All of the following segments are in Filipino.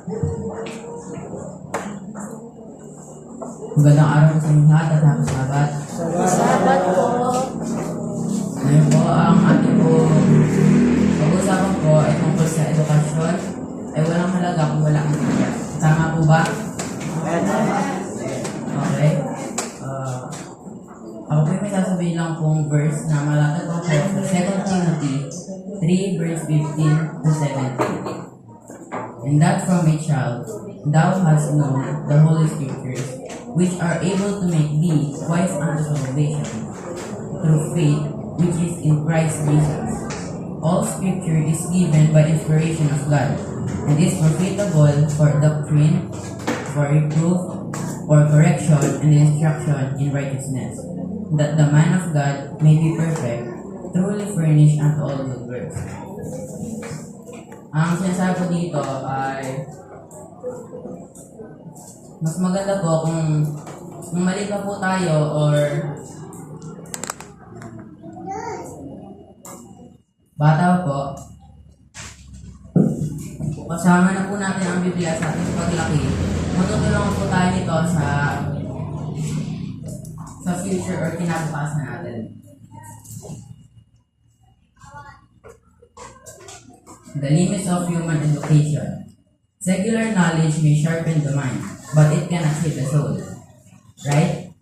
Magandang araw sa inyo lahat at happy Sabat. Sabat po. Ngayon po, ang ating po pag-usapan po ay tungkol sa edukasyon ay walang halaga kung wala ang bigyan. Tama po ba? Okay. Ako po may sasabihin lang pong verse na malatag po sa 2 Timothy 3 verse 15 to 17. And that from a child thou hast known the Holy Scriptures, which are able to make thee wise unto salvation, through faith which is in Christ Jesus. All Scripture is given by inspiration of God, and is profitable for doctrine, for reproof, for correction, and instruction in righteousness, that the man of God may be perfect, truly furnished unto all good works. Ang sinasabi ko dito ay mas maganda po kung mali pa po tayo or bata po, kasama na po natin ang Biblia sa ating paglaki. Matutulungan po tayo nito sa future or kinabukasan natin. The limits of human education. Secular knowledge may sharpen the mind, but it cannot save the soul. Right?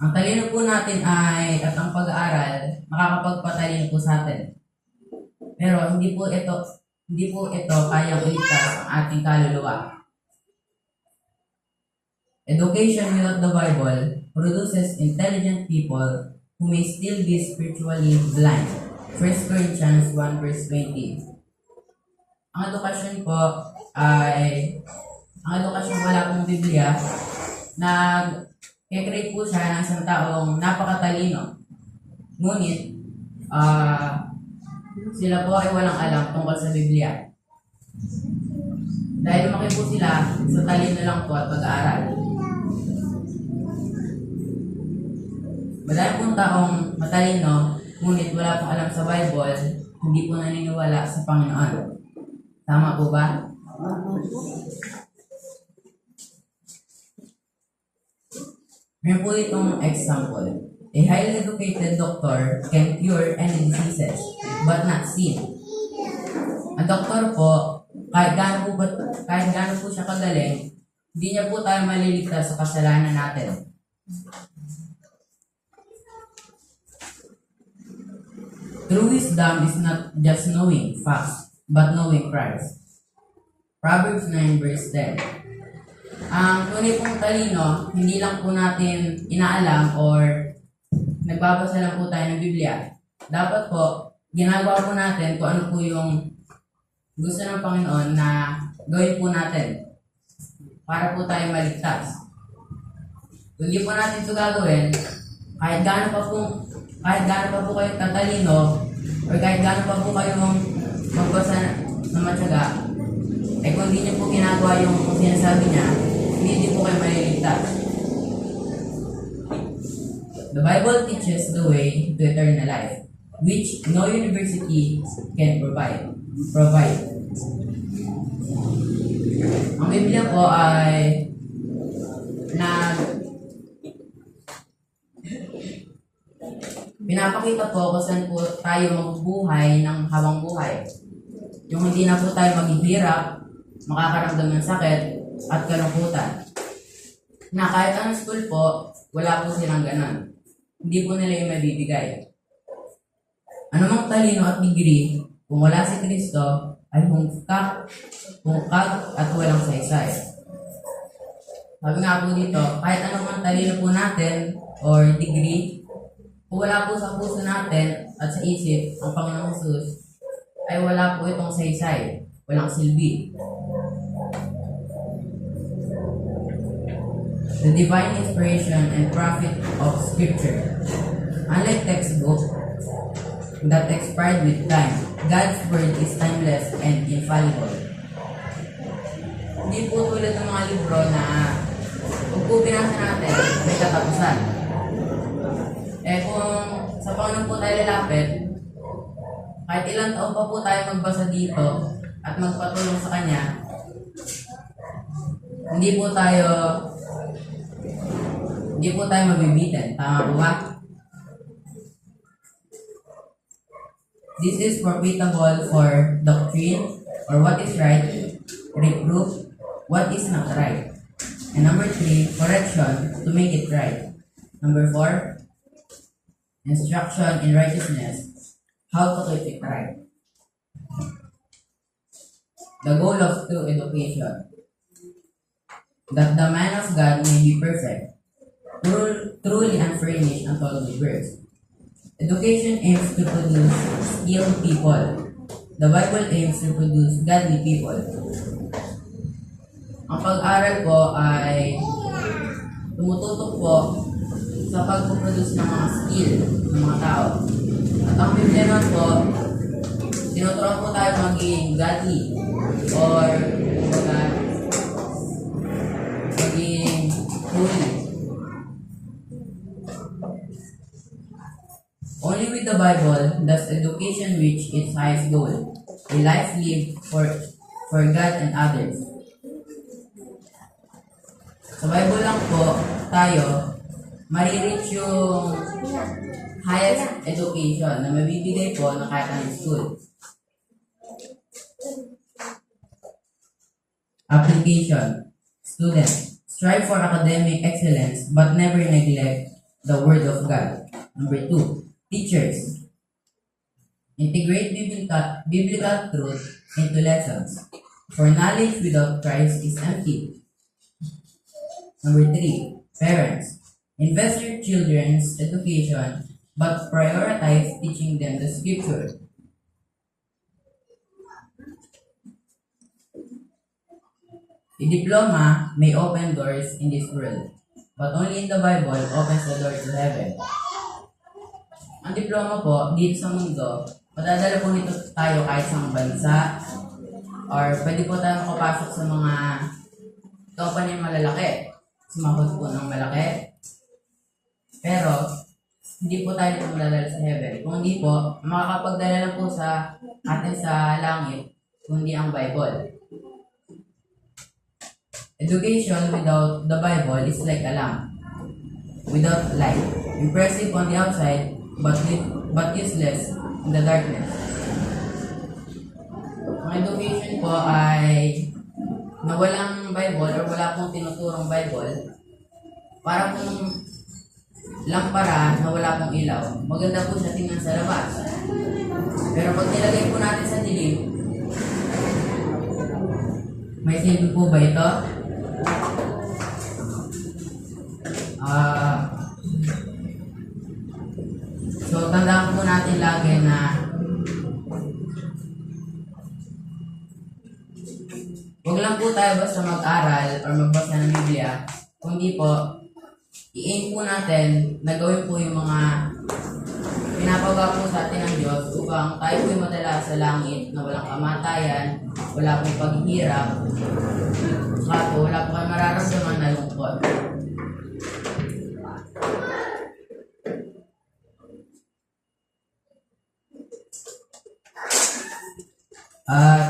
Ang talino po natin at ang pag-aaral, makakapagpatalino po sa atin. Pero hindi po ito kayang iligtas ang ating kaluluwa. Education without the Bible produces intelligent people who may still be spiritually blind. 1 Corinthians 1 verse 20. Ang edukasyon po wala pong Biblia, nag-create po siya ng isang taong napakatalino. Ngunit, sila po ay walang alam tungkol sa Biblia. Dahil lumaki po sila sa talino lang po at pag-aaral. Madami pong taong matalino, ngunit wala pong alam sa Bible, hindi po naniniwala sa Panginoon. Tama po ba? Meron po itong example. A highly educated doctor can cure any diseases, but not sin. Ang doktor po, kahit gaano po siya kagaling, hindi niya po tayo maliligtas sa kasalanan natin. True wisdom is not just knowing facts, but knowing Christ. Proverbs 9 verse 10. Ang tunay pong talino, hindi lang po natin inaalam or nagbabasa lang po tayo ng Biblia. Dapat po, ginagawa po natin kung ano po yung gusto ng Panginoon na gawin po natin para po tayo maligtas. Kung hindi po natin ito gagawin, kahit gaano pa po kayo tatalino or kahit gaano pa po kayong magbasa na matyaga, kung hindi niyo po ginagawa yung sinasabi niya, hindi din po kayo maliligtas. The Bible teaches the way to eternal life, which no university can provide. Ang Biblia po ay pinapakita po kung saan po tayo mabubuhay ng habang buhay. Yung hindi na po tayo maghihirap, makakaramdam ng sakit at kalungkutan. Na kahit anong school po, wala po silang ganon. Hindi po nila yung mabibigay. Anumang talino at degree, kung wala si Kristo, ay hungkag at walang saysay. Sabi nga po dito, kahit anumang talino po natin or degree, kung wala po sa puso natin at sa isip ang Panginoong Jesus, ay wala po itong saysay, walang silbi. The divine inspiration and profit of Scripture. Unlike textbook that expired with time, God's Word is timeless and infallible. Hindi po tulad ng mga libro na kung po binasa natin, may katapusan. Kung sa Panginoon po tayo lalapit, kahit ilang taon pa po tayo magbasa dito, at magpatulong sa Kanya, hindi po tayo mabibitin. Tama po ba? This is profitable for doctrine, or what is right, reproof, what is not right. And number 3, correction, to make it right. Number 4, instruction in righteousness, how to keep it right. The goal of true education, that the man of God may be perfect, truly unfurnished unto all good works. Education aims to produce skilled people. The Bible aims to produce godly people. Ang pag-aral po ay tumututok po sa pagpuproduce ng mga skill ng mga tao. At ang Biblia naman po, tinuturuan po tayo maging godly or maging holy. Only with the Bible does education reach its highest goal, a life lived for God and others. Sa Bible lang po tayo marireach yung highest education na mabibigay po ng kahit anong school. Application. Students, strive for academic excellence but never neglect the Word of God. Number 2, teachers, integrate biblical truth into lessons, for knowledge without Christ is empty. Number 3, parents, invest your children's education but prioritize teaching them the Scripture. A diploma may open doors in this world, but only in the Bible opens the door to heaven. Ang diploma po, dito sa mundo, madadala po nito tayo kahit sa bansa, or pwede po tayo makapasok sa mga company malalaki, sumahod po ng malaki. Pero, hindi po tayo nito madadala sa heaven. Kung hindi po, makakapagdala lang po sa atin sa langit, kundi ang Bible. Education without the Bible is like a lamp without light, impressive on the outside, but useless in the darkness. Ang education po ay na walang Bible or wala pong tinuturong Bible, para pong lampara na wala pong ilaw. Maganda po siya tingnan sa labas. Pero pag nilagay po natin sa dilim, may silbi po ba ito? So, tandaan po natin lagi na huwag lang po tayo basta mag-aral or magbasa ng Biblia, kundi po, i-aim po natin na gawin po yung mga pinapagawa po sa atin ng Diyos upang tayo po yung madala sa langit na walang kamatayan, wala pong paghihirap, saka po wala po kayo mararamdaman na lungkot.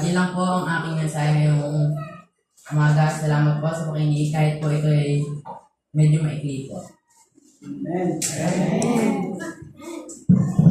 Yun lang po ang aking mensahe ngayong umaga. Salamat po sa pakinig kahit po ito ay medyo maikli po. Amen. Amen.